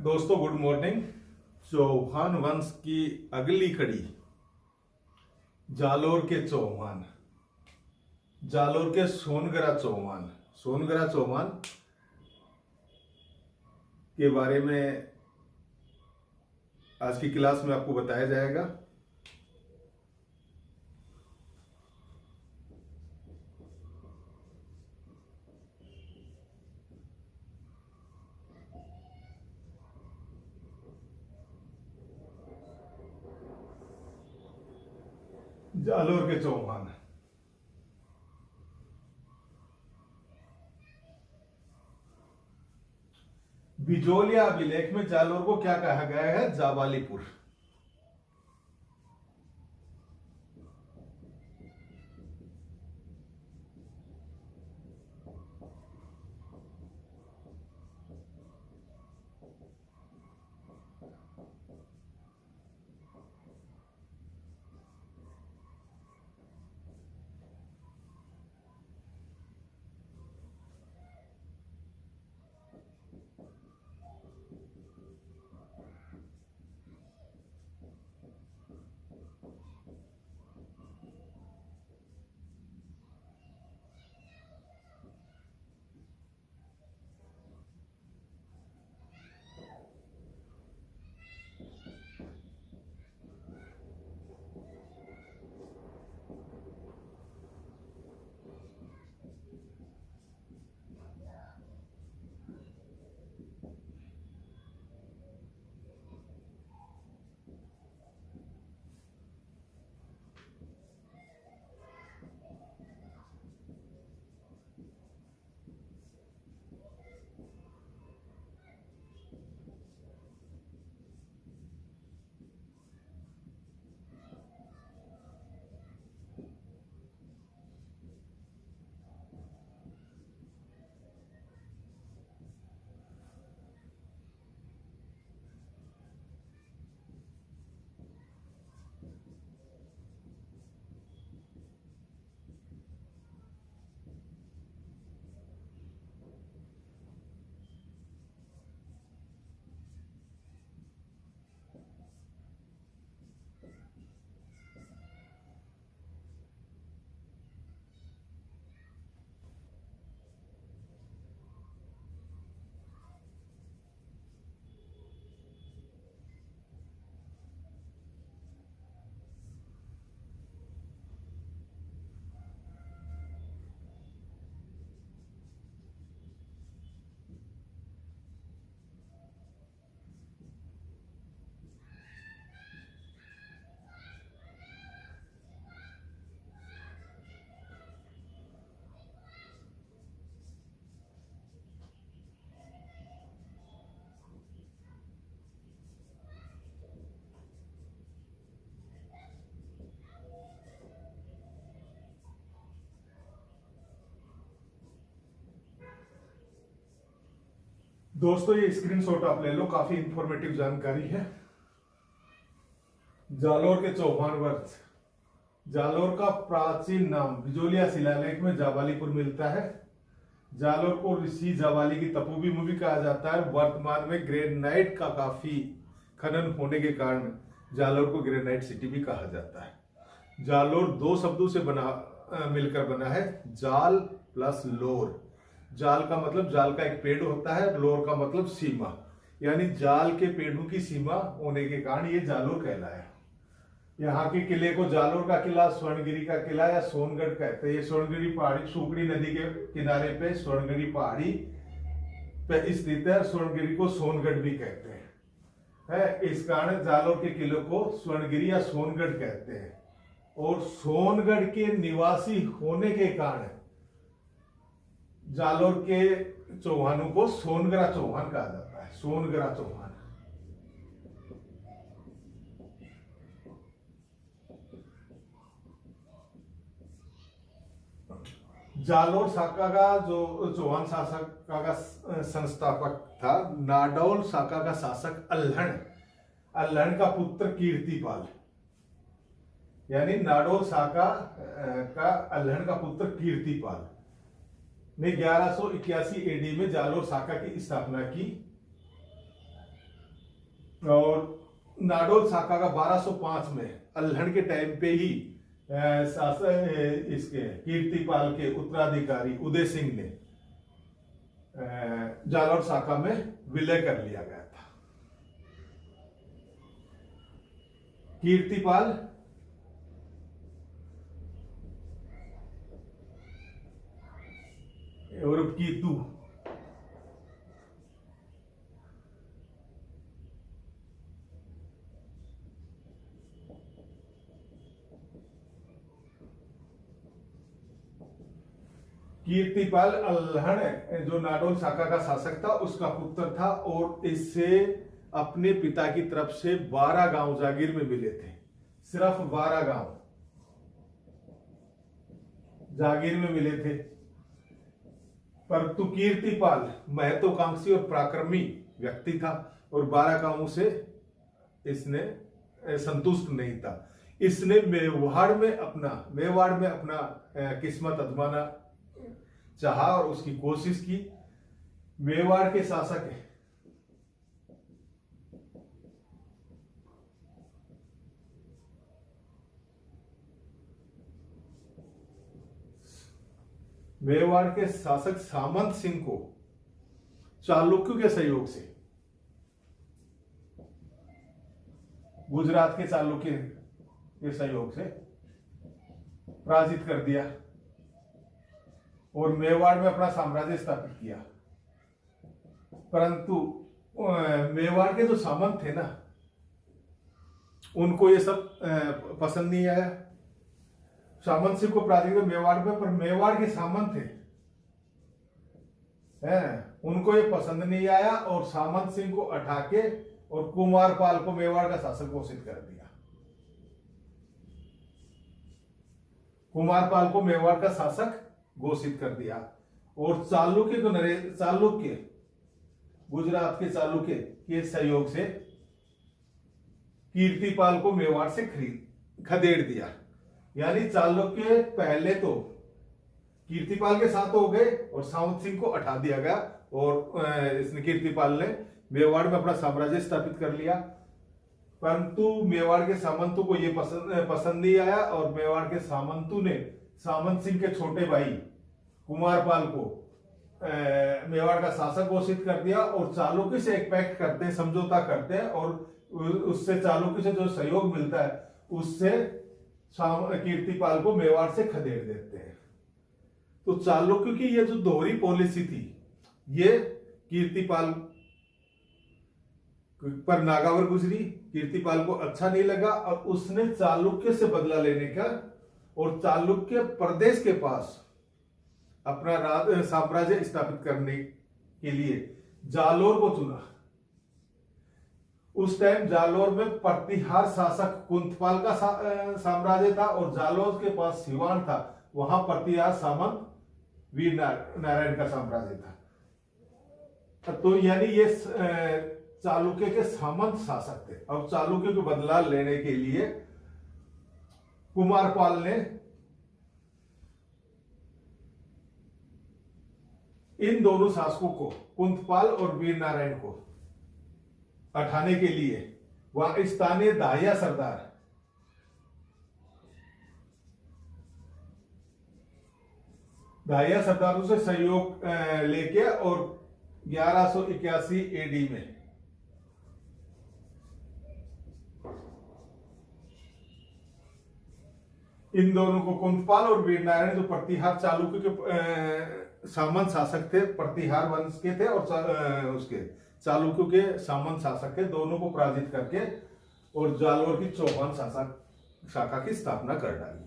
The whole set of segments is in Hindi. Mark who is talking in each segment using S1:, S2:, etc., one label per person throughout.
S1: दोस्तों गुड मॉर्निंग। चौहान वंश की अगली कड़ी जालोर के चौहान, जालोर के सोनगरा चौहान के बारे में आज की क्लास में आपको बताया जाएगा। जालोर के चौहान बिजोलिया अभिलेख में जालोर को क्या कहा गया है? जावालीपुर। दोस्तों ये स्क्रीनशॉट आप ले लो, काफी इंफॉर्मेटिव जानकारी है। जालोर के चौहान वंश, जालोर का प्राचीन नाम बिजोलिया शिलालेख में जावालीपुर मिलता है। जालोर को ऋषि जावाली की तपोभूमि भी कहा जाता है। वर्तमान में ग्रेनाइट का काफी खनन होने के कारण जालोर को ग्रेनाइट सिटी भी कहा जाता है। जालोर दो शब्दों से मिलकर बना है, जाल प्लस लोर। जाल का मतलब जाल का एक पेड़ होता है, लोर का मतलब सीमा, यानी जाल के पेड़ों की सीमा होने के कारण ये जालोर कहलाया। यहाँ के किले को जालोर का किला, स्वर्णगिरी का किला या सोनगढ़ कहते हैं। ये स्वर्णगिरी पहाड़ी सुकड़ी नदी के किनारे पे स्वर्णगिरी पहाड़ी पे स्थित है। स्वर्णगिरी को सोनगढ़ भी कहते हैं। इस कारण जालोर के किले को स्वर्णगिरी या सोनगढ़ कहते हैं। और सोनगढ़ के निवासी होने के कारण जालोर के चौहानों को सोनगरा चौहान कहा जाता है। सोनगरा चौहान। जालोर शाखा का जो चौहान शासक का संस्थापक था, नाडौल शाखा का शासक अल्हड़ का पुत्र कीर्तिपाल, यानी नाडौल शाखा का अल्हड़ का पुत्र कीर्तिपाल ने 1181 एडी में जालोर शाखा की स्थापना की। और नाडोल शाखा का 1205 में अल्हड़ के टाइम पे ही शासक इसके कीर्तिपाल के उत्तराधिकारी उदय सिंह ने जालौर शाखा में विलय कर लिया गया था। कीर्तिपाल और कीतू कीर्तिपाल अल्हड़ जो नाडोल शाखा का शासक था उसका पुत्र था और इससे अपने पिता की तरफ से 12 गांव जागीर में मिले थे। सिर्फ 12 गांव जागीर में मिले थे। परंतु कीर्तिपाल महत्वाकांक्षी और पराक्रमी व्यक्ति था और 12 गांवों से इसने संतुष्ट नहीं था। इसने मेवाड़ में अपना किस्मत आजमाना चाहा और उसकी कोशिश की। मेवाड़ के शासक सामंत सिंह को चालुक्यों के सहयोग से गुजरात के चालुक्य के सहयोग से पराजित कर दिया और मेवाड़ में अपना साम्राज्य स्थापित किया। परंतु मेवाड़ के जो सामंत थे ना, उनको ये सब पसंद नहीं आया। सामंत सिंह को पराजित किया मेवाड़ में, पर मेवाड़ के सामंत थे उनको ये पसंद नहीं आया और सामंत सिंह को हटा के और कुमारपाल को मेवाड़ का शासक घोषित कर दिया। कुमारपाल को मेवाड़ का शासक घोषित कर दिया और चालुक्य गुजरात के चालुक्य के सहयोग से कीर्तिपाल को मेवाड़ से खदेड़ दिया। यानी चालुक्य पहले तो कीर्तिपाल के साथ हो गए और सामंत सिंह को हटा दिया गया और इसने कीर्तिपाल ने मेवाड़ में अपना साम्राज्य स्थापित कर लिया। परंतु मेवाड़ के सामंतों को ये पसंद नहीं आया और मेवाड़ के सामंतों ने सामंत सिंह के छोटे भाई कुमारपाल को मेवाड़ का शासक घोषित कर दिया और चालुक्य से एक पैक्ट करते हैं, समझौता करते हैं और उससे चालुक्य से जो सहयोग मिलता है उससे कीर्तिपाल को मेवाड़ से खदेड़ देते हैं। तो चालुक्य की ये जो दोहरी पॉलिसी थी ये कीर्तिपाल पर नागावर गुजरी। कीर्तिपाल को अच्छा नहीं लगा और उसने चालुक्य से बदला लेने का और चालुक्य प्रदेश के पास अपना साम्राज्य स्थापित करने के लिए जालोर को चुना। उस टाइम जालोर में प्रतिहार शासक कुंतपाल का साम्राज्य था और जालोर के पास सिवान था, वहां प्रतिहार सामंत वीर नारायण का साम्राज्य था। तो यानी ये चालुक्य के सामंत शासक थे और चालुक्य को बदला लेने के लिए कुमारपाल ने इन दोनों शासकों को कुंतपाल और वीर नारायण को हटाने के लिए वहां स्थानीय दाहिया सरदारों से सहयोग लेके और 1181 एडी में इन दोनों को कुंतपाल और वीर नारायण जो प्रतिहार चालुक्य के सामंत शासक थे, प्रतिहार वंश के थे और उसके चालुक्यों के सामंत शासक थे, दोनों को पराजित करके और जालोर की चौहान शाखा की स्थापना कर डाली।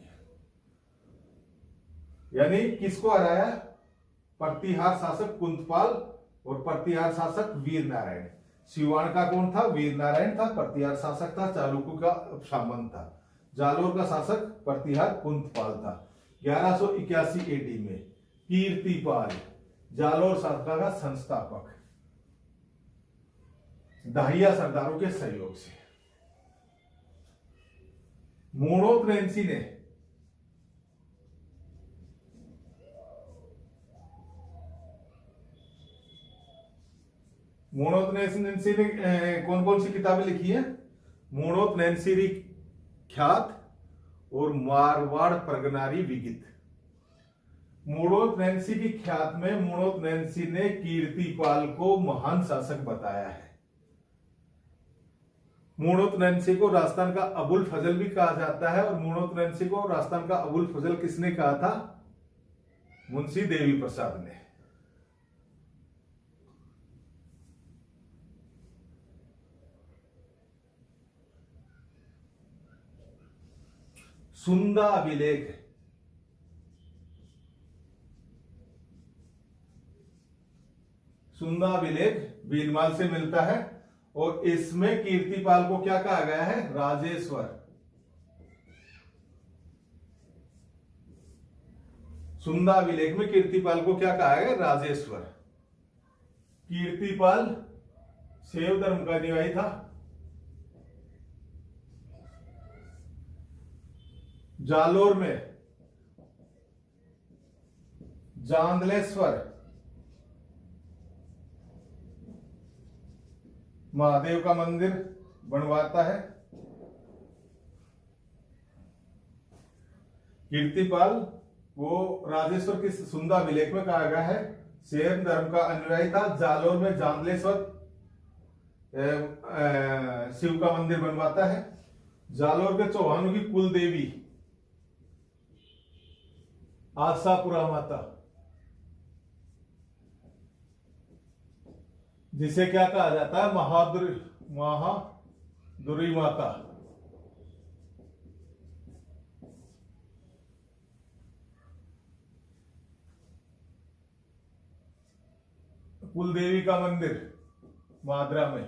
S1: यानी किसको हराया? प्रतिहार शासक कुंतपाल और प्रतिहार शासक वीर नारायण। सिवान का कौन था? वीर नारायण था। प्रतिहार शासक था, चालुक्य का सामंत था। जालोर का शासक प्रतिहार कुंतपाल था। 1181 एडी में कीर्तिपाल जालोर शाखा का संस्थापक दाहिया सरदारों के सहयोग से मोनोत्रेंसी ने मोनोतनेसी ने कौन कौन सी किताबें लिखी है? मोनोतनेसी ख्यात और मारवाड़ प्रगनारी विगित। मोनोतनेसी की ख्यात में मोनोतनेसी ने कीर्तिपाल को महान शासक बताया है। मोनोतनेसी को राजस्थान का अबुल फजल भी कहा जाता है, और मोनोतनेसी को राजस्थान का अबुल फजल किसने कहा था? मुंशी देवी प्रसाद ने। सुंदा अभिलेख, सुंदा अभिलेख भीलमाल से मिलता है, और इसमें कीर्तिपाल को क्या कहा गया है? राजेश्वर। सुंदा अभिलेख में कीर्तिपाल को क्या कहा गया? राजेश्वर। कीर्तिपाल शैव धर्म का अनुयायी था। जालोर में जांदलेश्वर महादेव का मंदिर बनवाता है। कीर्तिपाल वो राजेश्वर की सुंदा अभिलेख में कहा गया है शैव धर्म का अनुयायी था। जालोर में जांदलेश्वर शिव का मंदिर बनवाता है। जालोर के चौहानों की कुल देवी आशापुरा माता, जिसे क्या कहा जाता है? महादुरी माता। कुलदेवी का मंदिर मादरा में।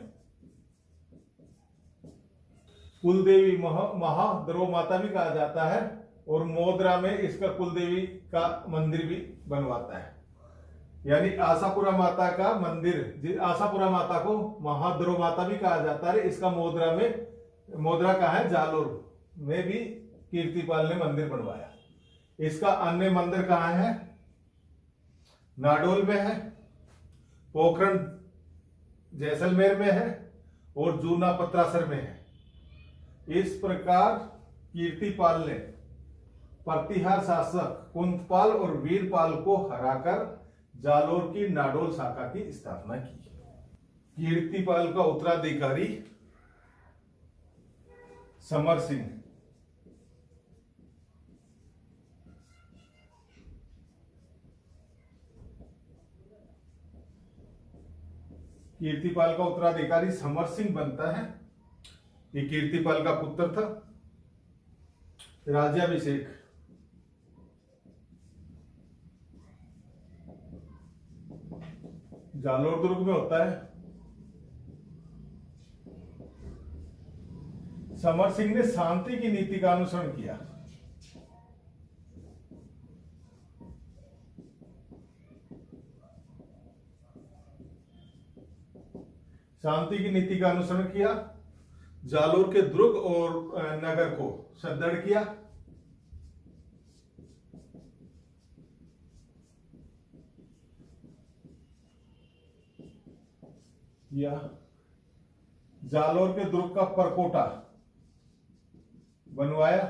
S1: कुलदेवी महाद्रो माता भी कहा जाता है, और मोदरा में इसका कुलदेवी का मंदिर भी बनवाता है। यानी आशापुरा माता का मंदिर, आशापुरा माता को महाद्रो माता भी कहा जाता है। इसका मोदरा का है जालोर में भी कीर्तिपाल ने मंदिर बनवाया। इसका अन्य मंदिर कहाँ है? नाडोल में है, पोखरण जैसलमेर में है, और जूना पत्रासर में है। इस प्रकार कीर्तिपाल ने प्रतिहार शासक कुंतपाल और वीरपाल को हराकर जालोर की नाडोल शाखा की स्थापना की। कीर्तिपाल का उत्तराधिकारी समर सिंह। कीर्तिपाल का उत्तराधिकारी समर सिंह बनता है। ये कीर्तिपाल का पुत्र था। राज्याभिषेक, जालोर दुर्ग में होता है। समर सिंह ने शांति की नीति का अनुसरण किया। शांति की नीति का अनुसरण किया। जालोर के दुर्ग और नगर को सुदृढ़ किया। जालोर के दुर्ग का परकोटा बनवाया।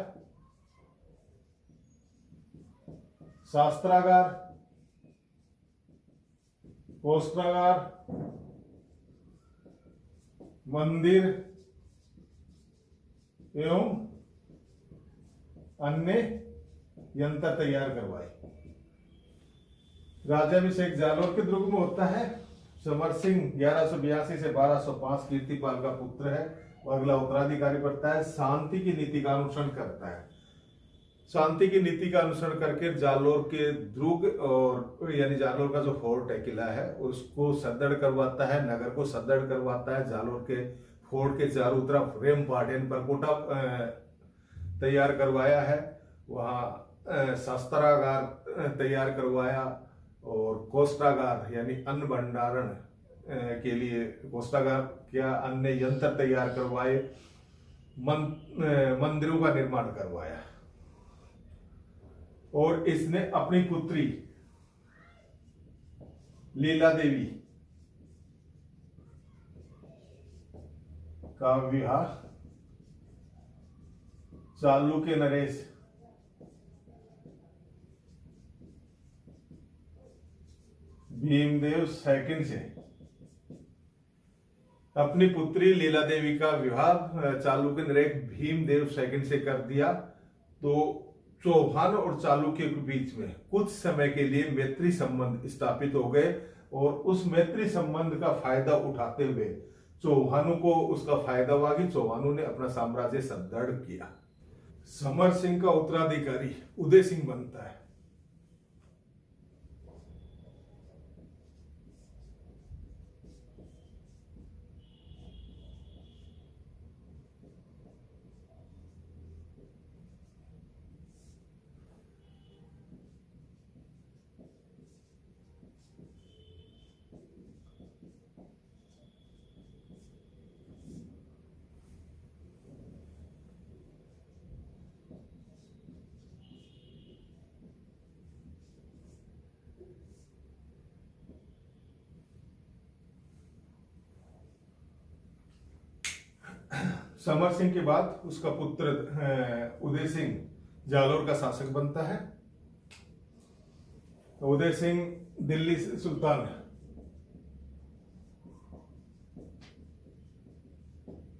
S1: शास्त्रागार, पोस्त्रागार, मंदिर एवं अन्य यंत्र तैयार करवाए। राज्याभिषेक जालोर के दुर्ग में होता है। समर सिंह 1182 से 1205 कीर्तिपाल का पुत्र है। अगला उत्तराधिकारी बनता है। शांति की नीति का अनुसरण करता है। शांति की नीति का अनुसरण करके जालोर के दुर्ग और यानी जालोर का जो फोर्ट है, किला है, उसको सुदृढ़ करवाता है। नगर को सुदृढ़ करवाता है। जालोर के फोर्ट के चारों तरफ रेमपाट यानी परकोटा तैयार करवाया है। वहां शस्त्रागार तैयार करवाया, और कोष्ठागार यानी अन्न भंडारण के लिए कोष्ठागार क्या अन्य यंत्र तैयार करवाए। मंदिरों का निर्माण करवाया। और इसने अपनी पुत्री लीला देवी का विवाह चालुक्य नरेश भीमदेव सेकंड से, अपनी पुत्री लीला देवी का विवाह चालुक्य नरेश भीमदेव सेकंड से कर दिया। तो चौहान और चालुक्य के बीच में कुछ समय के लिए मैत्री संबंध स्थापित हो गए और उस मैत्री संबंध का फायदा उठाते हुए चौहानों को उसका फायदा हुआ कि चौहानों ने अपना साम्राज्य सुदृढ़ किया। समर सिंह का उत्तराधिकारी उदय सिंह बनता है। समर सिंह के बाद उसका पुत्र उदय सिंह जालोर का शासक बनता है। उदय सिंह दिल्ली सुल्तान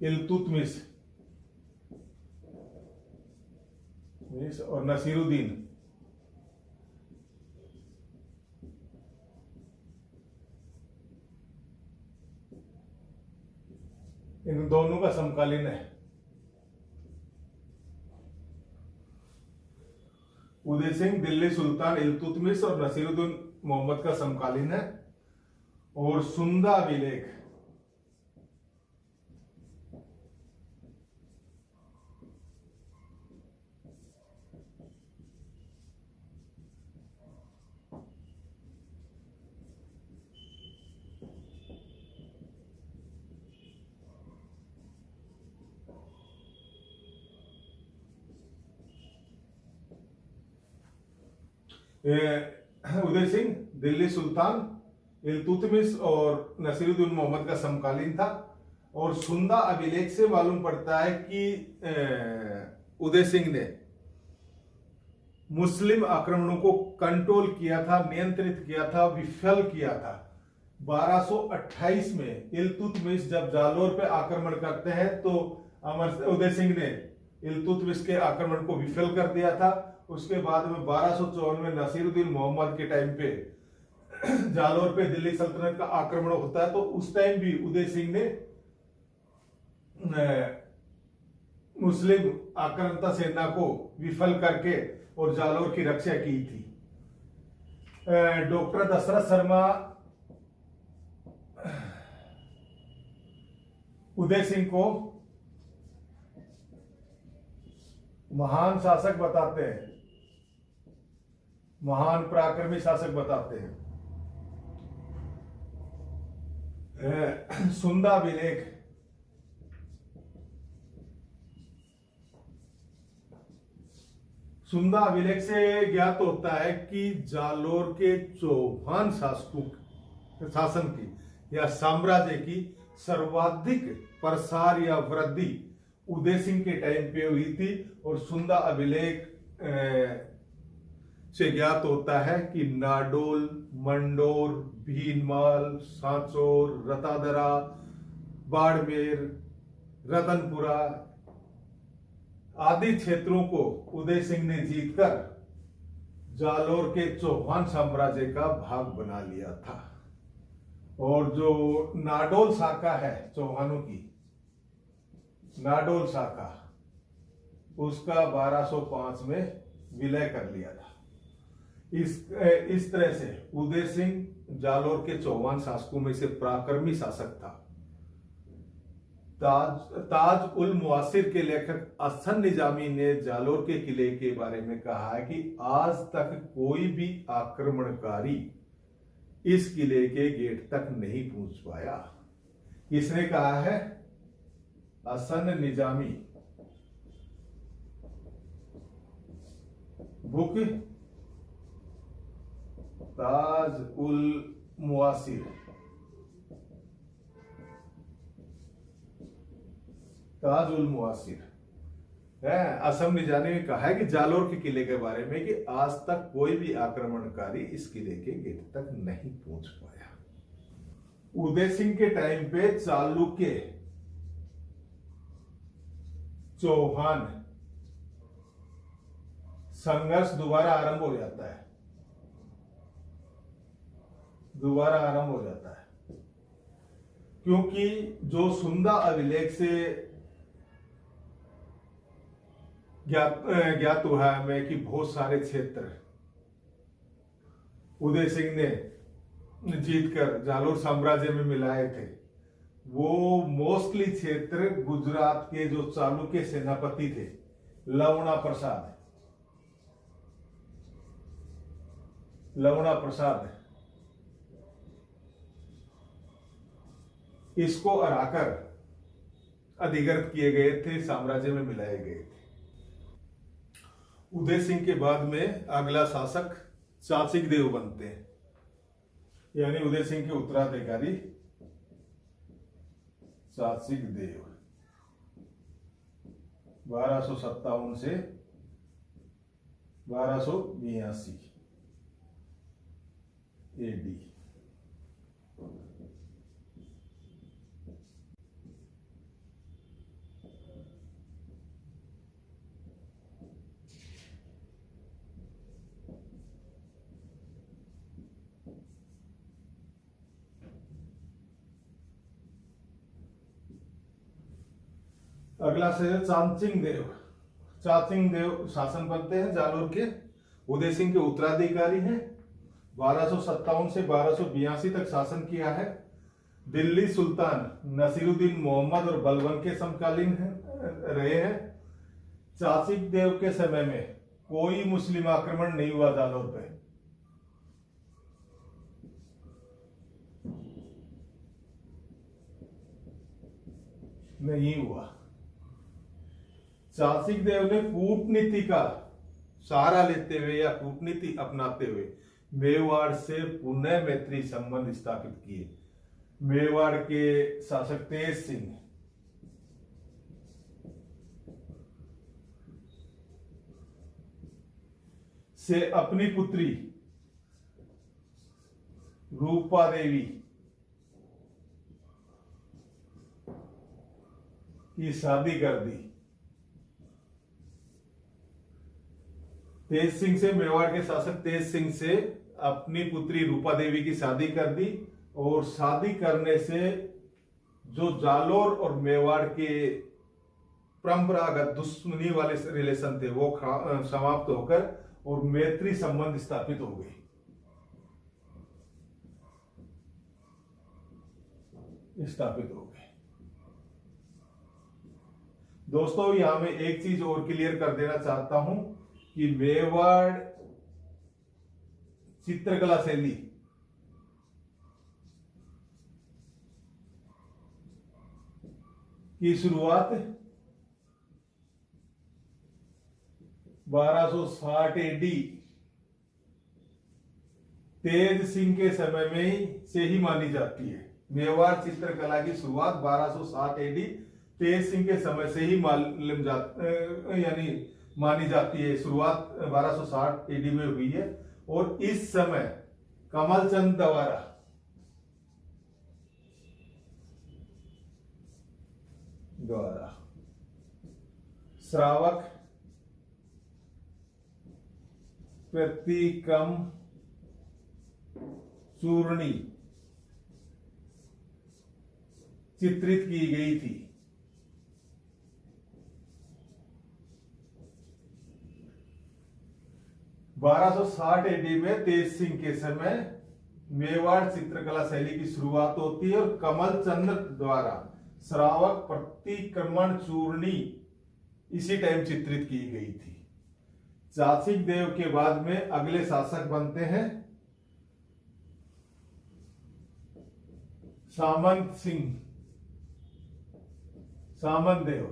S1: इल्तुतमिश और नसीरुद्दीन इन दोनों का समकालीन है। उदय सिंह दिल्ली सुल्तान इल्तुतमिश और नसीरुद्दीन मोहम्मद का समकालीन है। और सुंदा अभिलेख उदय सिंह दिल्ली सुल्तान इल्तुतमिश और नसीरुद्दीन मोहम्मद का समकालीन था। और सुंदा अभिलेख से मालूम पड़ता है कि उदय सिंह ने मुस्लिम आक्रमणों को कंट्रोल किया था, नियंत्रित किया था, विफल किया था। 1228 में इल्तुतमिश जब जालोर पे आक्रमण करते हैं तो उदय सिंह ने इल्तुतमिश के आक्रमण को विफल कर दिया था। उसके बाद में 1254 में नसीरुद्दीन मोहम्मद के टाइम पे जालोर पे दिल्ली सल्तनत का आक्रमण होता है। तो उस टाइम भी उदय सिंह ने मुस्लिम आक्रांता सेना को विफल करके और जालोर की रक्षा की थी। डॉक्टर दशरथ शर्मा उदय सिंह को महान शासक बताते हैं, महान पराक्रमी शासक बताते हैं। सुंदा अभिलेख सुंदा अभिलेख से ज्ञात होता है कि जालोर के चौहान शासकों शासन की या साम्राज्य की सर्वाधिक प्रसार या वृद्धि उदय सिंह के टाइम पे हुई थी। और सुंदा अभिलेख से ज्ञात होता है कि नाडोल, मंडोर, भीनमाल, सांचोर, रतादरा, बाड़मेर, रतनपुरा आदि क्षेत्रों को उदय सिंह ने जीतकर जालोर के चौहान साम्राज्य का भाग बना लिया था। और जो नाडोल शाखा है चौहानों की, नाडोल शाखा उसका 1205 में विलय कर लिया था। इस तरह से उदय सिंह जालोर के चौहान शासकों में से पराक्रमी शासक था। ताज उल मुआसिर के लेखक अहसन निजामी ने जालोर के किले के बारे में कहा है कि आज तक कोई भी आक्रमणकारी इस किले के गेट तक नहीं पहुंच पाया। किसने कहा है? अहसन निजामी। बुक ताज उल मुआसिर। ताज उल मुआसिर है। असम निजामी ने कहा है कि जालोर के किले के बारे में कि आज तक कोई भी आक्रमणकारी इस किले के गेट तक नहीं पहुंच पाया। उदय सिंह के टाइम पे चालुक्य, चौहान संघर्ष दोबारा आरंभ हो जाता है, दोबारा आरंभ हो जाता है, क्योंकि जो सुंदा अभिलेख से ज्ञात हुआ है हमें कि बहुत सारे क्षेत्र उदय सिंह ने जीतकर जालोर साम्राज्य में मिलाए थे। वो मोस्टली क्षेत्र गुजरात के जो चालुक्य सेनापति थे लवणा प्रसाद, इसको हराकर अधिकृत किए गए थे, साम्राज्य में मिलाए गए थे। उदय सिंह के बाद में अगला शासक चाचिक देव बनते हैं, यानी उदय सिंह के उत्तराधिकारी चाचिक देव 1257 से 1282 एडी। अगला से चाचिंग देव शासन बनते हैं जालोर के, उदय सिंह के उत्तराधिकारी हैं। 1257 से 1282 तक शासन किया है। दिल्ली सुल्तान नसीरुद्दीन मोहम्मद और बलबन के समकालीन रहे हैं। चाचिक देव के समय में कोई मुस्लिम आक्रमण नहीं हुआ जालोर पे। नहीं हुआ। चाचिक देव ने कूटनीति का सहारा लेते हुए या कूटनीति अपनाते हुए मेवाड़ से पुनः मैत्री संबंध स्थापित किए। मेवाड़ के शासक तेज सिंह से अपनी पुत्री रूपा देवी की शादी कर दी। तेज सिंह से, मेवाड़ के शासक तेज सिंह से अपनी पुत्री रूपा देवी की शादी कर दी, और शादी करने से जो जालोर और मेवाड़ के परंपरागत दुश्मनी वाले रिलेशन थे वो समाप्त होकर और मैत्री संबंध स्थापित हो गए। दोस्तों, यहां मैं एक चीज और क्लियर कर देना चाहता हूं कि मेवाड़ चित्रकला शैली की शुरुआत 1260 एडी तेज सिंह के समय में से ही मानी जाती है। मेवाड़ चित्रकला की शुरुआत 1260 एडी तेज सिंह के समय से ही मानी जाती है। शुरुआत 1260 एडी में हुई है, और इस समय कमलचंद द्वारा श्रावक प्रतिक्रम चूर्णी चित्रित की गई थी। (1260 एडी में तेज सिंह के समय मेवाड़ चित्रकला शैली की शुरुआत होती है, और कमलचंद द्वारा श्रावक प्रतिक्रमण चूर्णी इसी टाइम चित्रित की गई थी। चाचिक देव के बाद में अगले शासक बनते हैं सामंत देव।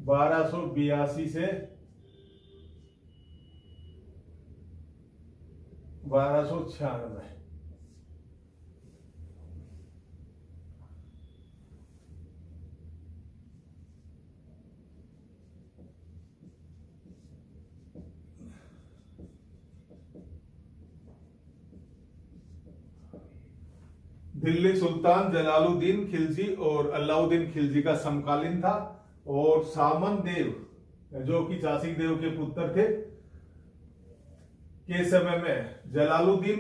S1: 1282 से 1296। दिल्ली सुल्तान जलालुद्दीन खिलजी और अलाउद्दीन खिलजी का समकालीन था। और सामन देव जो कि चासिक देव के पुत्र थे के समय में जलालुद्दीन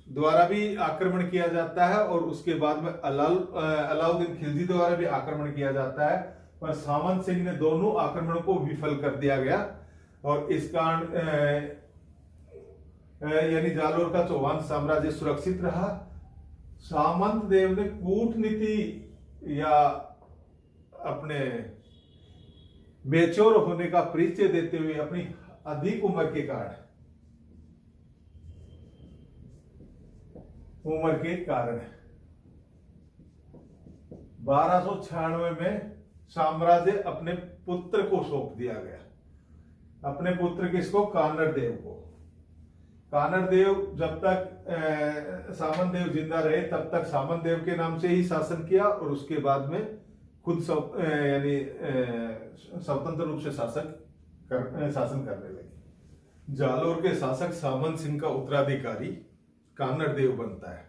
S1: द्वारा भी आक्रमण किया जाता है और उसके बाद में अलाउद्दीन खिलजी द्वारा भी आक्रमण किया जाता है, पर सामंत सिंह ने दोनों आक्रमणों को विफल कर दिया गया। और इस कारण यानी जालोर का चौहान साम्राज्य सुरक्षित रहा। सामंत देव ने कूटनीति या अपने मेच्योर होने का परिचय देते हुए अपनी अधिक उम्र के कारण 1296 में साम्राज्य अपने पुत्र को सौंप दिया गया। अपने पुत्र किसको? कानर देव को। कानर देव जब तक सामंत देव जिंदा रहे तब तक सामंत देव के नाम से ही शासन किया और उसके बाद में खुद यानी स्वतंत्र रूप से शासन करने लगे। जालोर के शासक सामंत सिंह का उत्तराधिकारी कानर देव बनता है।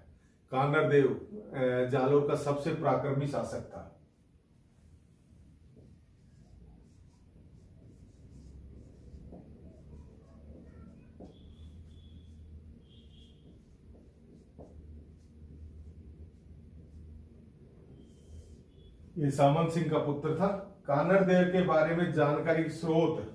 S1: कानर देव जालोर का सबसे पराक्रमी शासक था। ये सामंत सिंह का पुत्र था। कानर देव के बारे में जानकारी स्रोत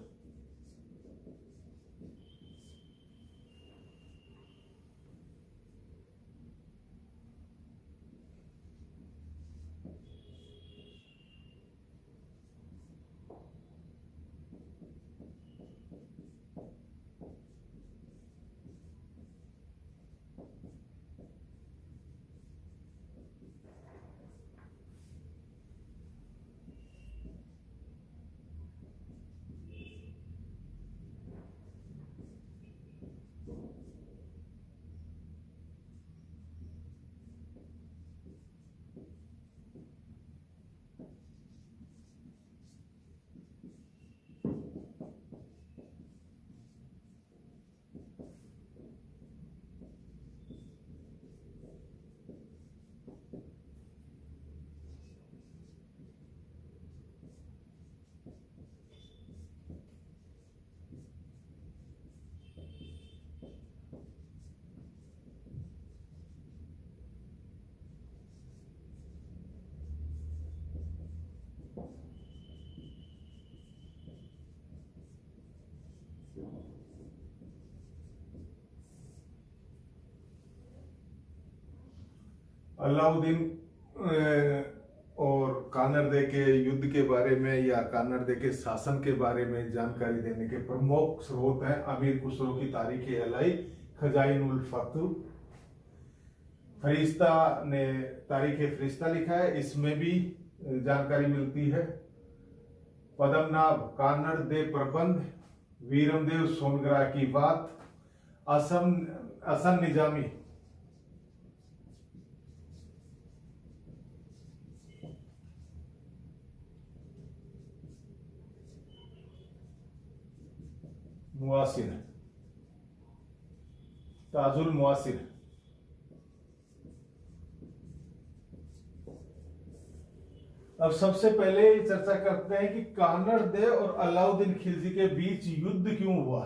S1: अलाउद्दीन और कानरदे के युद्ध के बारे में या कानरदे के शासन के बारे में जानकारी देने के प्रमुख स्रोत हैं अमीर खुसरो की तारीख अलाई, खजाइन उल फतू। फरिश्ता ने तारीख फरिश्ता लिखा है, इसमें भी जानकारी मिलती है। पद्मनाभ कानरदे प्रबंध, वीरमदेव सोनग्रा की बात, असन निजामी मुआसिर, ताजुल मुआसिर। अब सबसे पहले चर्चा करते हैं कि कानरदे और अलाउद्दीन खिलजी के बीच युद्ध क्यों हुआ।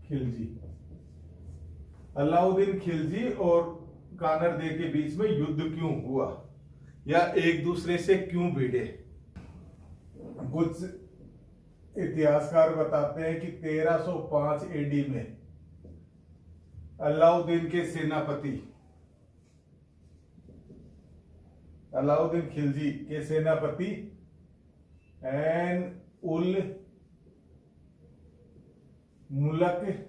S1: खिलजी, अलाउद्दीन खिलजी और कानरदे के बीच में युद्ध क्यों हुआ या एक दूसरे से क्यों भिड़े। कुछ इतिहासकार बताते हैं कि 1305 एडी में अलाउद्दीन के सेनापति अलाउद्दीन खिलजी के सेनापति ऐन उल मुल्क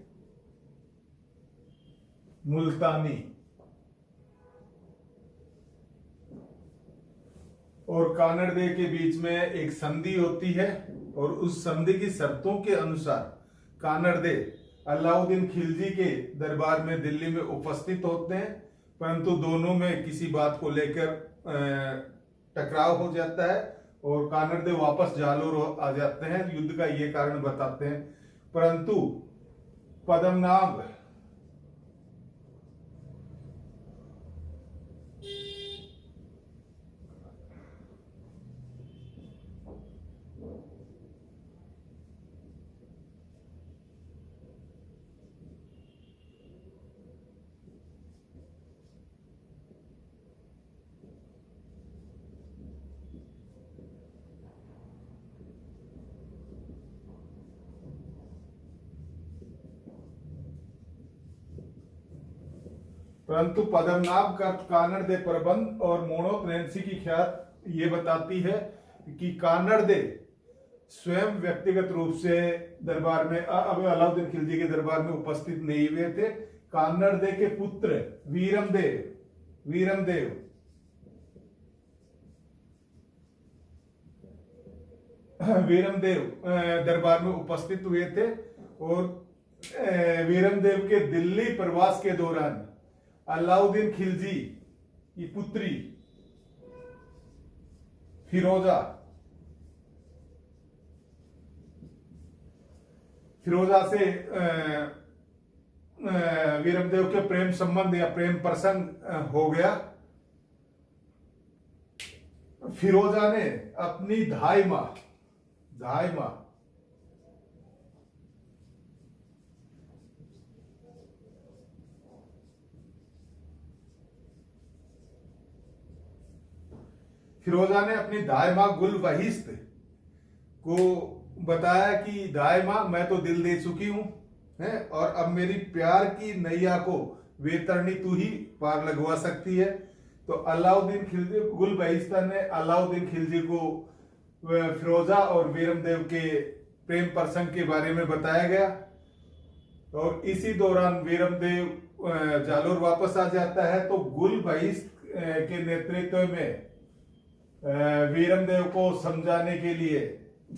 S1: मुल्तानी और कानरदे के बीच में एक संधि होती है और उस संधि की शर्तों के अनुसार कानरदे अलाउद्दीन खिलजी के दरबार में दिल्ली में उपस्थित होते हैं, परंतु दोनों में किसी बात को लेकर टकराव हो जाता है और कानरदेव वापस जालोर आ जाते हैं। युद्ध का ये कारण बताते हैं। परंतु पद्मनाभ परंतु पद्मनाभ का कानरदेव प्रबंध और मोनोप्रेंसी की ख्यात ये बताती है कि कानरदेव स्वयं व्यक्तिगत रूप से दरबार में अब अलाउद्दीन खिलजी के दरबार में उपस्थित नहीं हुए थे। कानरदेव के पुत्र वीरमदेव दरबार में उपस्थित हुए थे और वीरमदेव के दिल्ली प्रवास के दौरान अलाउद्दीन खिलजी की पुत्री फिरोजा से वीरमदेव के प्रेम संबंध या प्रेम प्रसंग हो गया। फिरोजा ने अपनी धाई मां फिरोजा ने अपनी दाई मां गुल बहिस्त को बताया कि दाई मां, मैं तो दिल दे चुकी हूं है और अब मेरी प्यार की नैया को वेतरणी तू ही पार लगवा सकती है। तो अलाउद्दीन खिलजी गुल बहिस्ता ने अलाउद्दीन खिलजी को फिरोजा और वीरमदेव के प्रेम प्रसंग के बारे में बताया गया और इसी दौरान वीरमदेव जालोर वापस आ जाता है। तो गुल बहिस्त के नेतृत्व में वीरमदेव को समझाने के लिए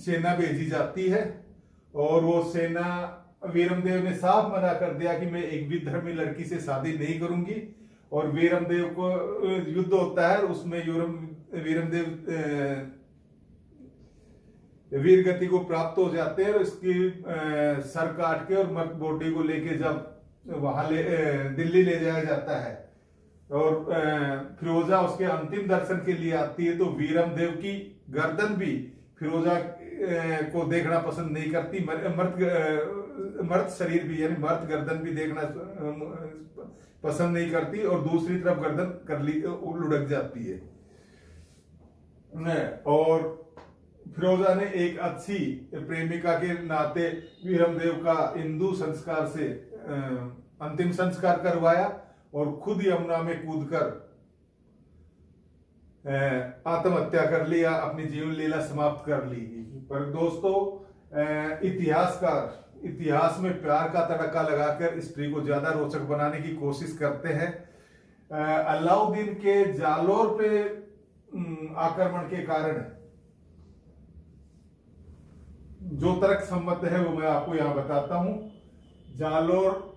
S1: सेना भेजी जाती है और वो सेना, वीरमदेव ने साफ मना कर दिया कि मैं एक विधर्मी लड़की से शादी नहीं करूंगी और वीरमदेव को युद्ध होता है, उसमें वीरमदेव वीर गति को प्राप्त हो जाते हैं और इसकी सर काट के और मृत बॉडी को लेके जब वहां दिल्ली ले जाया जाता है और फिरोजा उसके अंतिम दर्शन के लिए आती है तो वीरमदेव की गर्दन भी फिरोजा को देखना पसंद नहीं करती। मर्द शरीर भी यानी मर्द गर्दन भी देखना पसंद नहीं करती और दूसरी तरफ गर्दन कर ली लुढ़क जाती है। और फिरोजा ने एक अच्छी प्रेमिका के नाते वीरमदेव का हिंदू संस्कार से अंतिम संस्कार करवाया और खुद यमुना में कूदकर आत्महत्या कर लिया, अपनी जीवन लीला समाप्त कर ली। पर दोस्तों, इतिहास में प्यार का तड़का लगाकर स्त्री को ज्यादा रोचक बनाने की कोशिश करते हैं। अलाउद्दीन के जालोर पे आक्रमण के कारण जो तर्क सम्मत है वो मैं आपको यहां बताता हूं। जालोर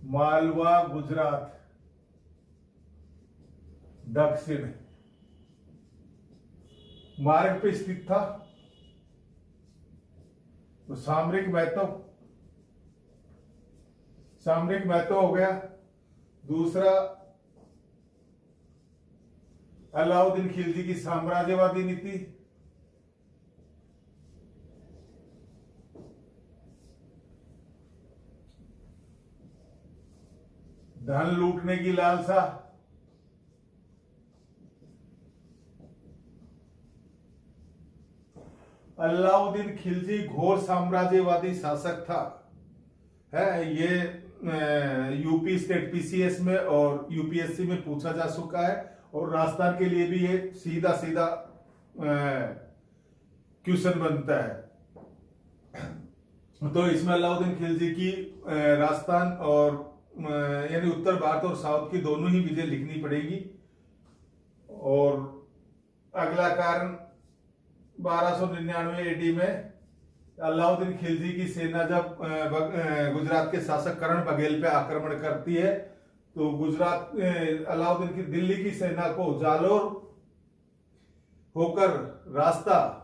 S1: मालवा गुजरात दक्षिण मार्ग पे स्थित था। तो सामरिक महत्व हो गया। दूसरा, अलाउद्दीन खिलजी की साम्राज्यवादी नीति। धन लूटने की लालसा। अलाउद्दीन खिलजी घोर साम्राज्यवादी शासक था। है ये यूपी स्टेट पीसीएस में और यूपीएससी में पूछा जा चुका है और राजस्थान के लिए भी ये सीधा क्वेश्चन बनता है। तो इसमें अलाउद्दीन खिलजी की राजस्थान और यानी उत्तर भारत और साउथ की दोनों ही विजय लिखनी पड़ेगी। और अगला कारण 1299 एडी में अलाउद्दीन खिलजी की सेना जब गुजरात के शासक करण बघेल पे आक्रमण करती है तो गुजरात अलाउद्दीन की दिल्ली की सेना को जालोर होकर रास्ता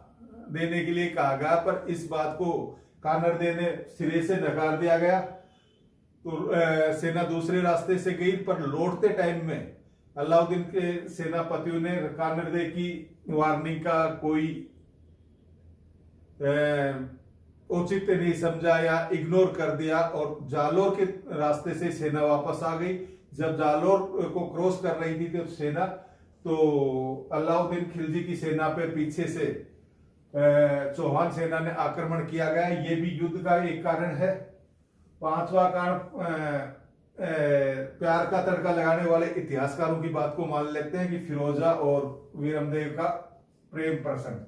S1: देने के लिए कहा गया, पर इस बात को कानरदे ने सिरे से नकार दिया गया। तो सेना दूसरे रास्ते से गई, पर लौटते टाइम में अलाउद्दीन के सेनापतियों ने कानरदे की वार्निंग का कोई औचित्य नहीं समझा या इग्नोर कर दिया और जालोर के रास्ते से सेना वापस आ गई। जब जालोर को क्रॉस कर रही थी तो सेना, तो अलाउद्दीन खिलजी की सेना पे पीछे से चौहान सेना ने आक्रमण किया गया। ये भी युद्ध का एक कारण है। पांचवा कारण प्यार का तड़का लगाने वाले इतिहासकारों की बात को मान लेते हैं कि फिरोजा और वीरमदेव का प्रेम प्रसंग।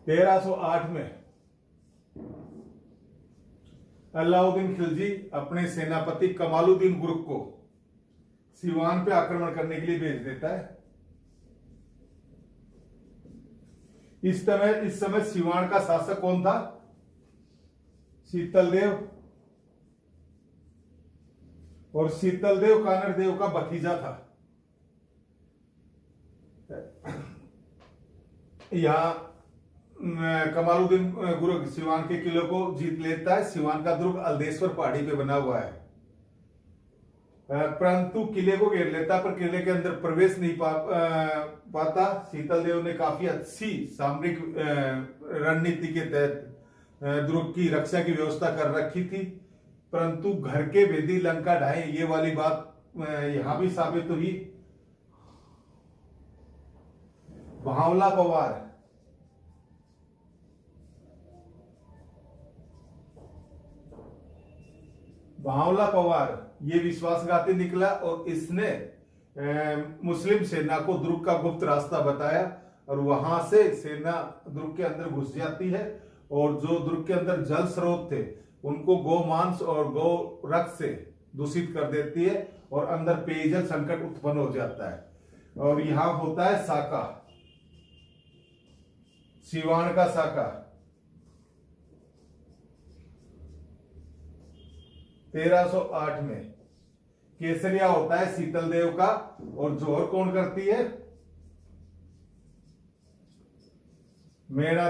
S1: तेरह सौ आठ में अलाउद्दीन खिलजी अपने सेनापति कमालुद्दीन गुरुक को सिवान पे आक्रमण करने के लिए भेज देता है। इस समय सिवान का शासक कौन था? शीतलदेव, और शीतलदेव कानरदेव का भतीजा था। यहां कमालुद्दीन गुरुक सिवान के किले को जीत लेता है। सिवान का दुर्ग अलदेश्वर पहाड़ी पे बना हुआ है, परंतु किले को घेर लेता है, पर किले के अंदर प्रवेश नहीं पाता। शीतलदेव ने काफी अच्छी सामरिक रणनीति के तहत दुर्ग की रक्षा की व्यवस्था कर रखी थी, परंतु घर के भेदी लंका ढाए, ये वाली बात यहां भी साबित हुई। भांवला पवार ये विश्वासघाती निकला और इसने मुस्लिम सेना को दुर्ग का गुप्त रास्ता बताया और वहां से सेना दुर्ग के अंदर घुस जाती है और जो दुर्ग के अंदर जल स्रोत थे उनको गोमांस और गौ रक्त से दूषित कर देती है और अंदर पेयजल संकट उत्पन्न हो जाता है। और यहां होता है साका, सिवान का साका। 1308 में केसरिया होता है शीतलदेव का, और जोहर कौन करती है? मैना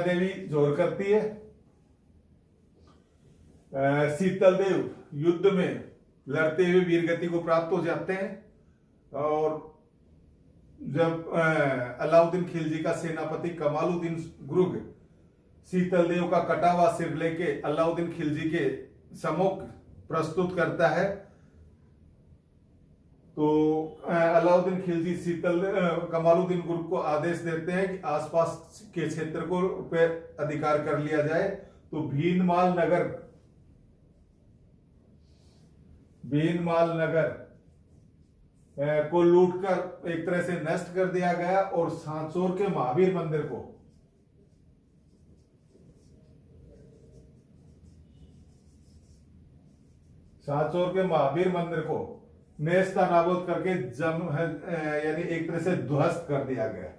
S1: देवी जोहर करती है। शीतलदेव युद्ध में लड़ते हुए वीरगति को प्राप्त हो जाते हैं और जब अलाउद्दीन खिलजी का सेनापति कमालुद्दीन गुरुक शीतलदेव का कटा हुआ सिर लेके अलाउद्दीन खिलजी के सम्मुख प्रस्तुत करता है, तो अलाउद्दीन खिलजी कमालुद्दीन गुरुक को आदेश देते हैं कि आसपास के क्षेत्र को पे अधिकार कर लिया जाए। तो भीनमाल नगर को लूटकर एक तरह से नष्ट कर दिया गया और सांचौर के महावीर मंदिर को नेस्ता नाबूद करके यानी एक तरह से ध्वस्त कर दिया गया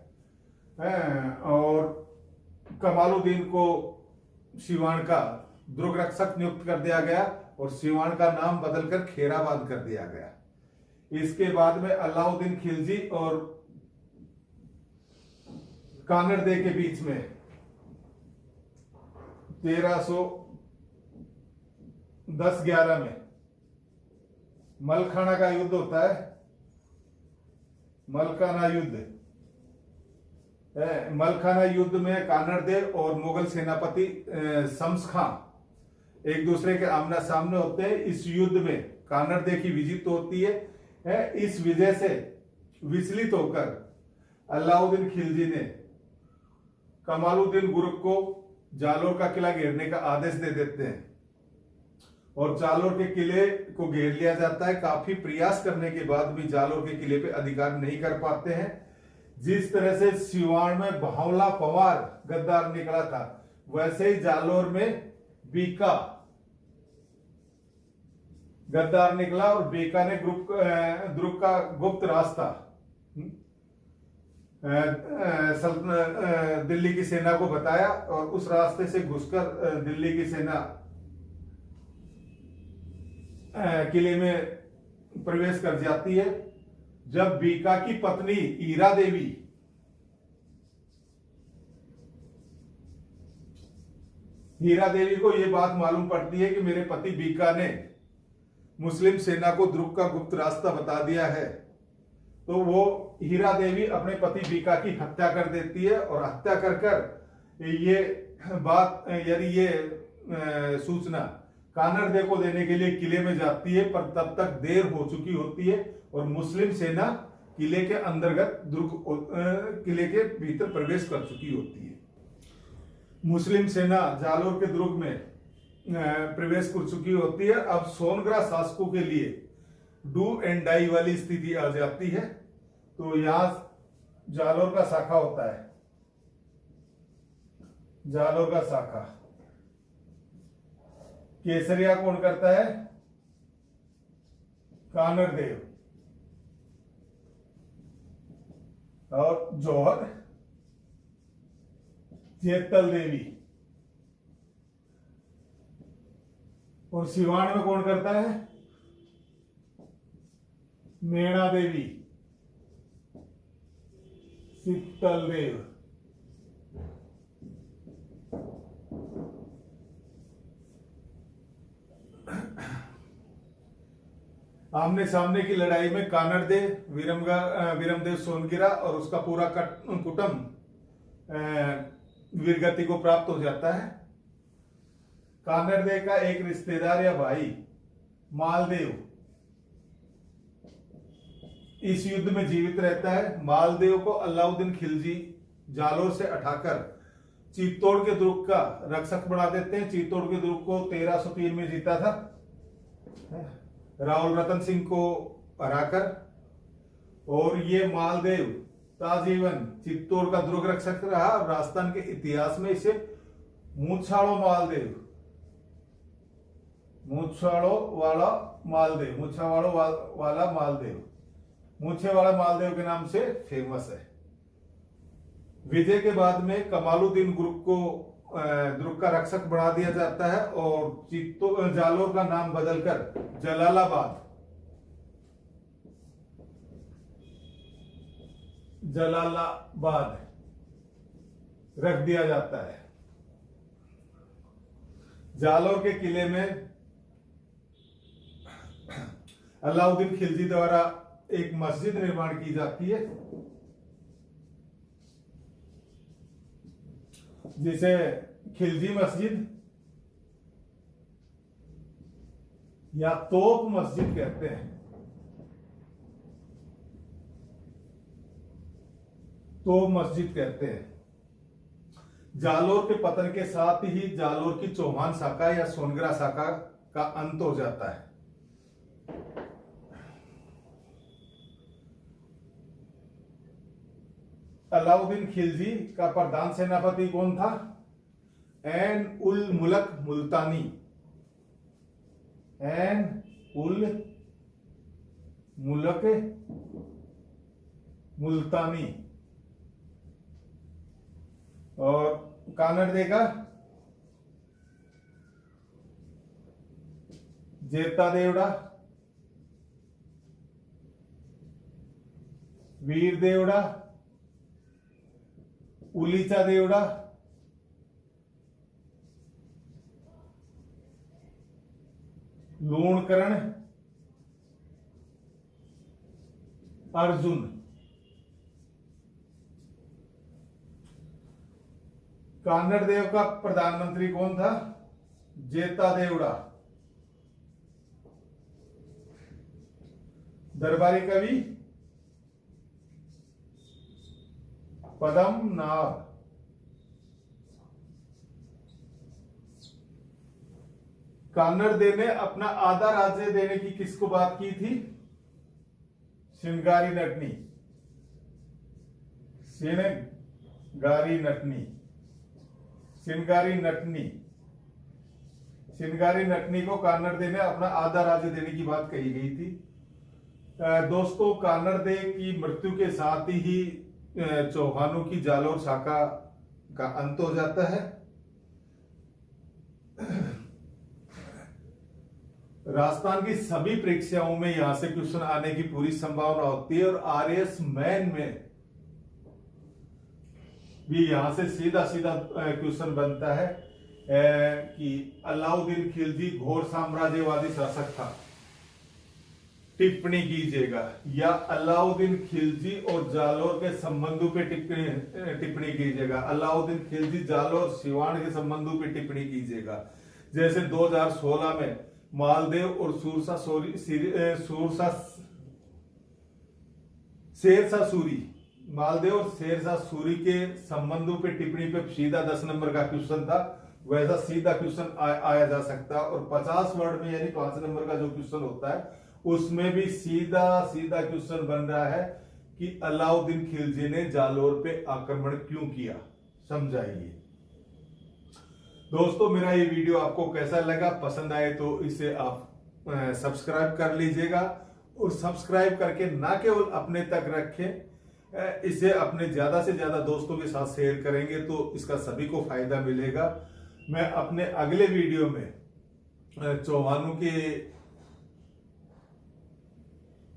S1: और कमालुद्दीन को सिवान का दुर्ग रक्षक नियुक्त कर दिया गया और सिवान का नाम बदलकर खेराबाद कर दिया गया। इसके बाद में अलाउद्दीन खिलजी और कानरदे के बीच में 1310-11 में मलखाना का युद्ध होता है। मलखाना युद्ध में कानरदेव और मुगल सेनापति शम्स खां एक दूसरे के आमना सामने होते हैं। इस युद्ध में कानरदेव की विजय होती है। इस विजय से विचलित होकर अलाउद्दीन खिलजी ने कमालुद्दीन गुरुक को जालोर का किला घेरने का आदेश दे देते हैं और जालोर के किले को घेर लिया जाता है। काफी प्रयास करने के बाद भी जालोर के किले पे अधिकार नहीं कर पाते हैं। जिस तरह से सिवान में भांवला पवार गद्दार निकला था, वैसे ही जालोर में बीका गद्दार निकला और बेका ने द्रुक का गुप्त रास्ता दिल्ली की सेना को बताया और उस रास्ते से घुसकर दिल्ली की सेना किले में प्रवेश कर जाती है। जब बीका की पत्नी हीरा देवी को यह बात मालूम पड़ती है कि मेरे पति बीका ने मुस्लिम सेना को द्रुक का गुप्त रास्ता बता दिया है, तो वो हीरा देवी अपने पति बीका की हत्या कर देती है और हत्या कर कर ये बात यानी ये सूचना कानरदे को देने के लिए किले में जाती है, पर तब तक देर हो चुकी होती है और मुस्लिम सेना किले के अंतर्गत किले के भीतर प्रवेश कर चुकी होती है। मुस्लिम सेना जालोर के दुर्ग में प्रवेश कर चुकी होती है। अब सोनग्रा शासकों के लिए डू एंड डाई वाली स्थिति आ जाती है। तो यहां जालोर का शाखा होता है, जालोर का शाखा केसरिया कौन करता है? कानरदेव। और जौहर जेतल देवी। और सिवान में कौन करता है? मेणा देवी, शीतल देव। आमने सामने की लड़ाई में कानरदेव विरमदेव सोनगिरा और उसका पूरा कुटुंब वीरगति को प्राप्त हो जाता है। कानरदेव का एक रिश्तेदार या भाई मालदेव इस युद्ध में जीवित रहता है। मालदेव को अलाउद्दीन खिलजी जालोर से हटाकर चित्तौड़ के दुर्ग का रक्षक बना देते हैं। चित्तौड़ के दुर्ग को 1303 में जीता था राहुल रतन सिंह को हराकर। और ये मालदेव ताजीवन चित्तौड़ का दुर्ग रक्षक रहा। राजस्थान के इतिहास में इसे मूछाड़ो मालदेव, मूछाड़ो वाला मालदेव, वाला मालदेव, मूछे वाला मालदेव के नाम से फेमस है। विजय के बाद में कमालुद्दीन दुर्ग का रक्षक बना दिया जाता है और जालोर का नाम बदलकर जलालाबाद रख दिया जाता है। जालोर के किले में अलाउद्दीन खिलजी द्वारा एक मस्जिद निर्माण की जाती है जिसे खिलजी मस्जिद या तोप मस्जिद कहते हैं। तोप मस्जिद कहते हैं। जालोर के पतन के साथ ही जालोर की चौहान शाखा या सोनगरा शाखा का अंत हो जाता है। अलाउद्दीन खिलजी का प्रधान सेनापति कौन था? एन उल मुलक मुल्तानी। एन उल मुलक मुल्तानी। और कानरदे का जेता देवड़ा, वीर देवड़ा, उलीचा देवड़ा, लूणकरण, अर्जुन। कानरदेव का प्रधानमंत्री कौन था? जेता देवड़ा। दरबारी कवि पद्मनाभ। कानरदेव ने अपना आधा राज्य देने की किसको बात की थी? श्रृंगारी नटनी। श्रृंगारी नटनी। चिनगारी नटनी को कान्नड़ दे ने अपना आधा राज्य देने की बात कही गई थी। दोस्तों, कान्नड़ दे की मृत्यु के साथ ही चौहानों की जालोर शाखा का अंत हो जाता है। राजस्थान की सभी परीक्षाओं में यहां से क्वेश्चन आने की पूरी संभावना होती है और आरएएस मैन में भी यहां से सीधा सीधा क्वेश्चन बनता है कि अलाउद्दीन खिलजी घोर साम्राज्यवादी शासक था, टिप्पणी कीजिएगा, या अलाउद्दीन खिलजी और जालोर के संबंधों पे टिप्पणी कीजिएगा। अलाउद्दीन खिलजी जालोर सिवान के संबंधों पे टिप्पणी कीजिएगा। जैसे 2016 में मालदेव और शेरशाह सूरी, मालदेव और शेरशाह सूरी के संबंधों पे टिप्पणी पे सीधा 10 नंबर का क्वेश्चन था, वैसा सीधा क्वेश्चन आया जा सकता है। और 50 वर्ड में यानी 5 नंबर का जो क्वेश्चन होता है उसमें भी सीधा सीधा क्वेश्चन बन रहा है कि अलाउद्दीन खिलजी ने जालोर पे आक्रमण क्यों किया, समझाइए। दोस्तों, मेरा ये वीडियो आपको कैसा लगा? पसंद आए तो इसे आप सब्सक्राइब कर लीजिएगा और सब्सक्राइब करके ना केवल अपने तक रखें, इसे अपने ज्यादा से ज्यादा दोस्तों के साथ शेयर करेंगे तो इसका सभी को फायदा मिलेगा। मैं अपने अगले वीडियो में चौहानों के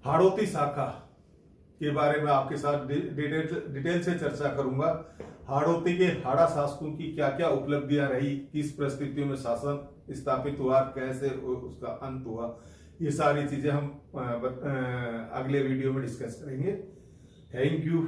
S1: हाड़ौती शाखा के बारे में आपके साथ डिटेल से चर्चा करूंगा। हाड़ौती के हाड़ा शासकों की क्या क्या उपलब्धियां रही, किस परिस्थितियों में शासन स्थापित हुआ, कैसे उसका अंत हुआ, ये सारी चीजें हम अगले वीडियो में डिस्कस करेंगे। Thank you.